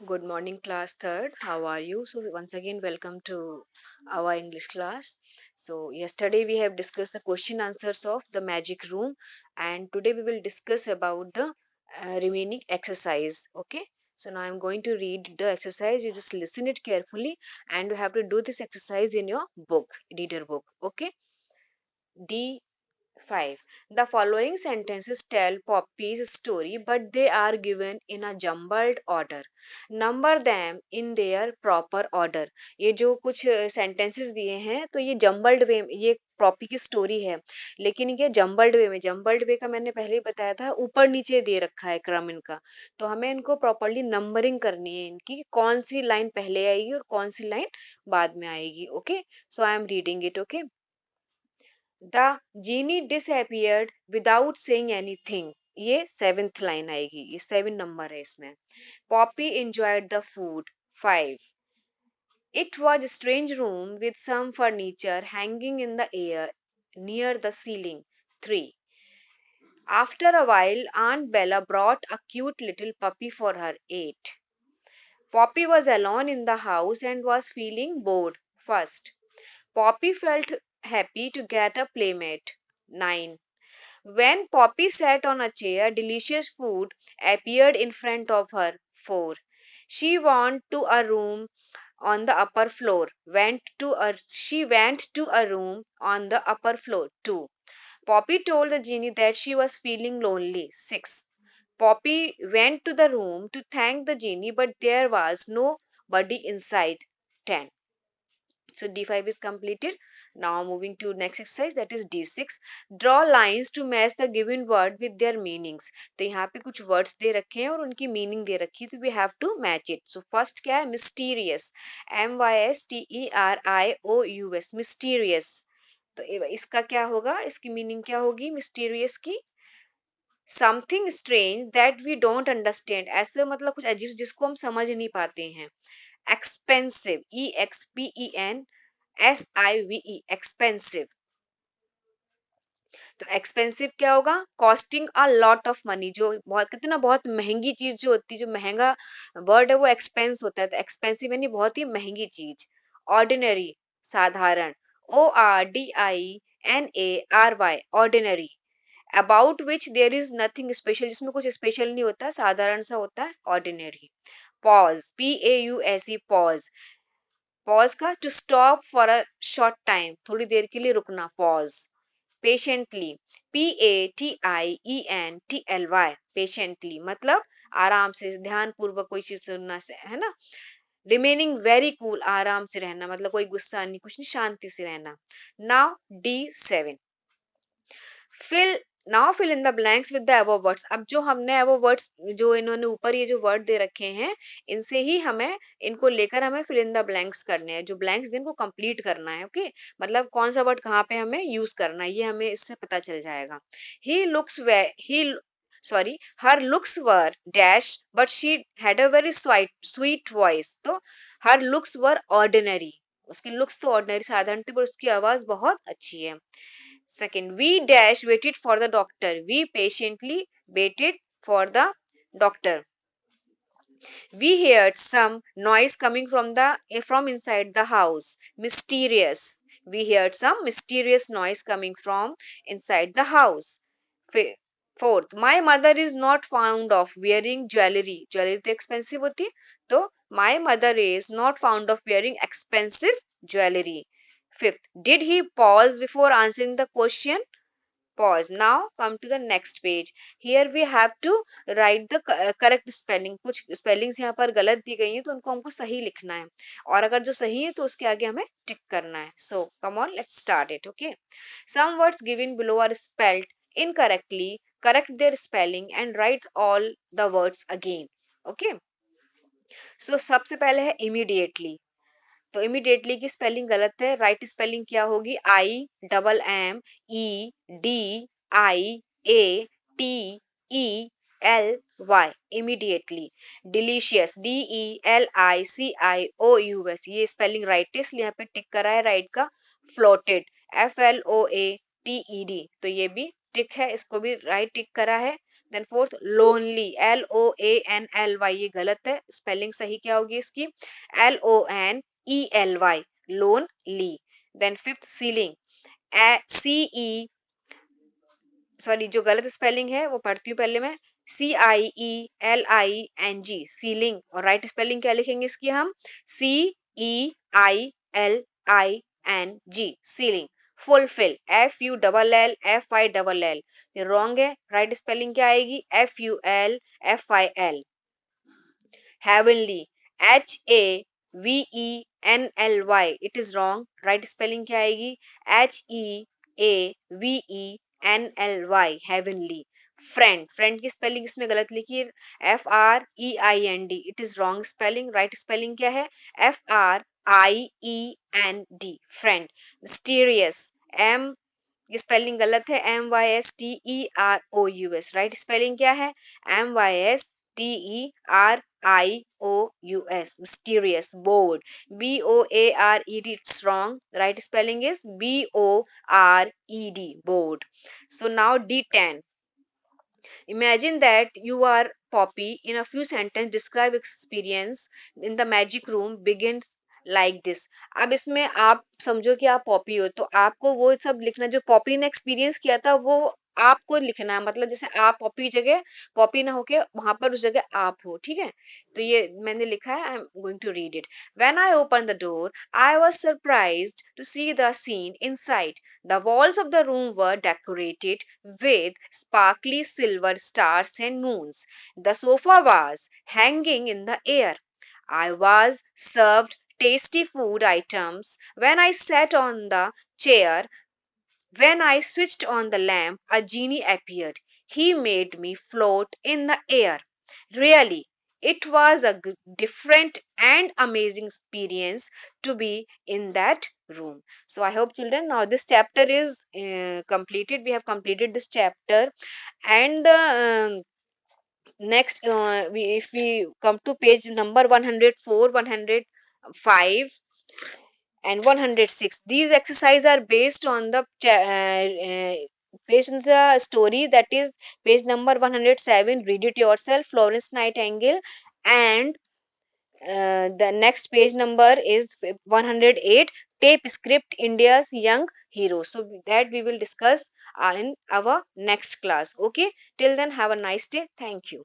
Good morning, class third. How are you? So, once again, welcome to our English class. So, yesterday we have discussed the question answers of the magic room, and today we will discuss about the remaining exercise. Okay, so now I'm going to read the exercise. You just listen it carefully, and you have to do this exercise in your book, reader book. Okay, D 5. The following sentences tell Poppy's story, but they are given in a jumbled order. Number them in their proper order. ये जो कुछ sentences दिए हैं तो ये jumbled way में ये Poppy की स्टोरी है लेकिन ये जम्बल्ड वे में जम्बल्ड वे का मैंने पहले ही बताया था ऊपर नीचे दे रखा है क्रम इनका तो हमें इनको प्रॉपरली नंबरिंग करनी है इनकी कौन सी लाइन पहले आएगी और कौन सी लाइन बाद में आएगी okay so I am reading it okay The genie disappeared without saying anything. ये सेवेंथ लाइन आएगी ये 7 नंबर है इसमें Poppy enjoyed the food 5 It was a strange room with some furniture hanging in the air near the ceiling 3 After a while Aunt Bella brought a cute little puppy for her 8 Poppy was alone in the house and was feeling bored first Poppy felt happy to get a playmate 9 When Poppy sat on a chair, delicious food appeared in front of her. 4. She went to a room on the upper floor. She went to a room on the upper floor. 2. Poppy told the genie that she was feeling lonely. 6. Poppy went to the room to thank the genie, but there was nobody inside. 10. So D5 is completed. Now moving to next exercise that is D6. Draw lines to match the given word with their meanings. तो यहाँ पे कुछ words दे रखे हैं और उनकी meaning दे रखी है तो we have to match it. So first क्या है mysterious Mysterious mysterious तो इसका क्या होगा इसकी meaning क्या होगी mysterious की something strange that we don't understand ऐसे मतलब कुछ अजीब जिसको हम समझ नहीं पाते हैं expensive EXPENSIVE expensive तो एक्सपेंसिव क्या होगा costing a lot of money जो बहुत कहते हैं ना बहुत महंगी चीज जो होती है जो महंगा वर्ड है वो एक्सपेंस होता है तो एक्सपेंसिव यानी बहुत ही महंगी चीज ऑर्डिनरी साधारण ORDINARY ordinary about which there is nothing special जिसमें कुछ स्पेशल नहीं होता साधारण सा होता है ordinary pause PAUSE pause pause का to stop for a short time थोड़ी देर के लिए रुकना पॉज पेशेंटली PATIENTLY पेशेंटली मतलब आराम से ध्यान पूर्वक कोई चीज सुनना से है ना रिमेनिंग वेरी कूल आराम से रहना मतलब कोई गुस्सा नहीं कुछ नहीं शांति से रहना now D7 fill now fill in the blanks with the above words अब जो हमने above वर्ड्स जो इन्होंने ऊपर ये जो वर्ड दे रखे हैं इनसे ही हमें इनको लेकर हमें फिल इन द ब्लैंक्स करने हैं जो ब्लैंक्स दिन को कंप्लीट करना है ओके मतलब कौन सा वर्ड कहाँ पे हमें यूज करना है ये हमें इससे पता चल जाएगा he looks way he sorry her looks were dash but she had a very sweet voice तो हर लुक्स वर ऑर्डिनरी उसकी लुक्स तो ऑर्डिनरी साधारण थी पर उसकी आवाज बहुत अच्छी है Second, we dash waited for the doctor. We patiently waited for the doctor. We heard some noise coming from inside the house. Mysterious. We heard some mysterious noise coming from inside the house. Fourth, my mother is not fond of wearing jewelry. Jewelry तो expensive होती है तो my mother is not fond of wearing expensive jewelry. Fifth, did he pause before answering the question? Pause. Now come to the next page. Here we have to write the correct spelling. कुछ spellings यहाँ पर गलत दी गई हैं तो उनको हमको सही लिखना है और अगर जो सही है तो उसके आगे हमें टिक करना है. So come on, let's start it. Okay. Some words given below are spelled incorrectly. Correct their spelling and write all the words again. Okay. So सबसे पहले है immediately. तो इमीडिएटली की स्पेलिंग गलत है राइट स्पेलिंग क्या होगी IMMEDIATELY इमीडिएटली डिलीशियस DELICIOUS ये स्पेलिंग राइट है इसलिए यहाँ पे टिक करा है राइट का फ्लोटेड FLOATED तो ये भी टिक है इसको भी राइट टिक करा है देन फोर्थ लोनली, LOANLY, ये गलत है, स्पेलिंग सही क्या होगी इसकी, LONELY, lonely. Then fifth ceiling, CE, sorry जो गलत स्पेलिंग है वो पढ़ती हूँ पहले मैं, CIELING, सीलिंग। और राइट स्पेलिंग क्या लिखेंगे इसकी हम, CEILING, सीलिंग। फुलफिल, FULLFILL, ये रॉन्ग है, राइट स्पेलिंग क्या आएगी, FULFIL। heavenly, HAVENLY, it is wrong, right spelling क्या आएगी, HEAVENLY, heavenly। friend, friend की spelling इसमें गलत लिखी है, FREIND, it is wrong spelling, right spelling क्या है, FRIEND, friend। mysterious, M, ये स्पेलिंग गलत है, MYSTEROUS, राइट स्पेलिंग क्या है, MYSTERIOUS, mysterious। bored, BOARED, it's wrong, right spelling is BORED, bored। so now D10, imagine that you are Poppy. In a few sentences, describe experience in the magic room begins like this। अब इसमें आप समझो कि आप Poppy हो, तो आपको वो सब लिखना जो पॉपी ने एक्सपीरियंस किया था वो आपको लिखना है, मतलब जैसे आप पॉपी जगह, पॉपी ना होके वहां पर उस जगह आप हो, ठीक है। तो ये मैंने लिखा है, I am going to read it. When I open the door I was surprised to see the scene inside. The walls of the room were decorated with sparkly silver stars and moons. The sofa was hanging in the air. I was served tasty food items. When I sat on the chair, when I switched on the lamp, a genie appeared. He made me float in the air. Really, it was a different and amazing experience to be in that room. So, I hope, children, now this chapter is completed. We have completed this chapter, and the next, if we come to page number 104, 105, and 106, these exercises are based on the based on the story, that is page number 107, read it yourself, Florence Nightingale, and the next page number is 108, tape script, India's young hero. So that we will discuss in our next class. Okay, till then, have a nice day. Thank you.